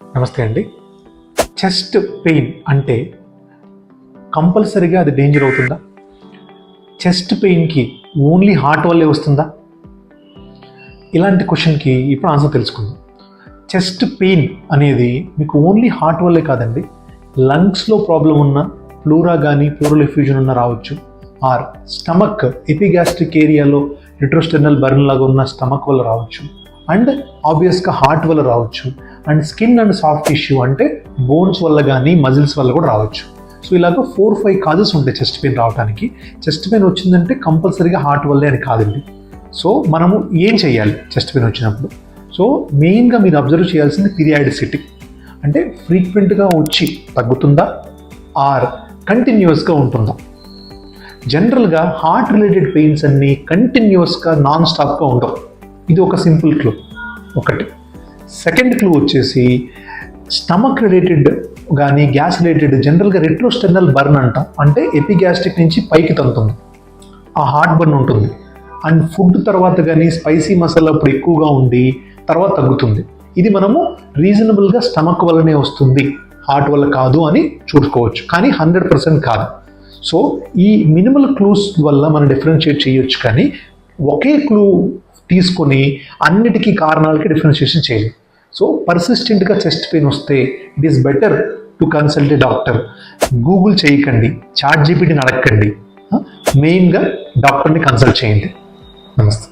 నమస్తే అండి. Chest pain అంటే కంపల్సరీగా అది డేంజర్ అవుతుందా? చెస్ట్ పెయిన్కి ఓన్లీ హార్ట్ వల్లే వస్తుందా? ఇలాంటి క్వశ్చన్కి ఇప్పుడు ఆన్సర్ తెలుసుకుందాం. చెస్ట్ పెయిన్ అనేది మీకు ఓన్లీ హార్ట్ వల్లే కాదండి, లంగ్స్లో ప్రాబ్లం ఉన్న ప్లూరా కానీ ప్లూరల్ ఎఫ్యూజన్ ఉన్న రావచ్చు, ఆర్ స్టమక్ ఎపిగాస్ట్రిక్ ఏరియాలో రిట్రోస్టెర్నల్ బర్న్ లాగా ఉన్న స్టమక్ వల్ల రావచ్చు, అండ్ ఆబ్వియస్గా హార్ట్ వల్ల రావచ్చు, and skin and soft tissue అంటే బోన్స్ వల్ల కానీ మజిల్స్ వల్ల కూడా రావచ్చు. సో ఇలాగ 4-5 కాజెస్ ఉంటాయి చెస్ట్ పెయిన్ రావడానికి. చెస్ట్ పెయిన్ వచ్చిందంటే కంపల్సరీగా హార్ట్ వల్లే అని కాదండి. సో మనము ఏం చేయాలి చెస్ట్ పెయిన్ వచ్చినప్పుడు? సో మెయిన్గా మీరు అబ్జర్వ్ చేయాల్సింది పీరియాడిసిటీ, అంటే ఫ్రీక్వెంట్గా వచ్చి తగ్గుతుందా ఆర్ కంటిన్యూస్గా ఉంటుందా. జనరల్గా హార్ట్ రిలేటెడ్ పెయిన్స్ అన్నీ కంటిన్యూస్గా నాన్ స్టాప్గా ఉండవు. ఇది ఒక సింపుల్ క్లూ ఒకటి. సెకండ్ క్లూ వచ్చేసి స్టమక్ రిలేటెడ్ కానీ గ్యాస్ రిలేటెడ్ జనరల్గా రెట్రోస్టెర్నల్ బర్న్ అంటాం, అంటే ఎపిగ్యాస్ట్రిక్ నుంచి పైకి తగ్గుతుంది, ఆ హార్ట్ బర్న్ ఉంటుంది. అండ్ ఫుడ్ తర్వాత కానీ స్పైసీ మసాలా అప్పుడు ఎక్కువగా ఉండి తర్వాత తగ్గుతుంది. ఇది మనము రీజనబుల్గా స్టమక్ వల్లనే వస్తుంది, హార్ట్ వల్ల కాదు అని చూసుకోవచ్చు, కానీ 100% కాదు. సో ఈ మినిమల్ క్లూస్ వల్ల మనం డిఫరెన్షియేట్ చేయొచ్చు, కానీ ఒకే క్లూ తీసుకొని అన్నిటికీ కారణాలకి డిఫరెన్షియేషన్ చేయలేదు. సో పర్సిస్టెంట్గా చెస్ట్ పెయిన్ వస్తే it is better to consult a doctor. Google చేయకండి, చాట్ జీపీటీని అడగండి, మెయిన్గా డాక్టర్ని కన్సల్ట్ చేయండి. నమస్తే.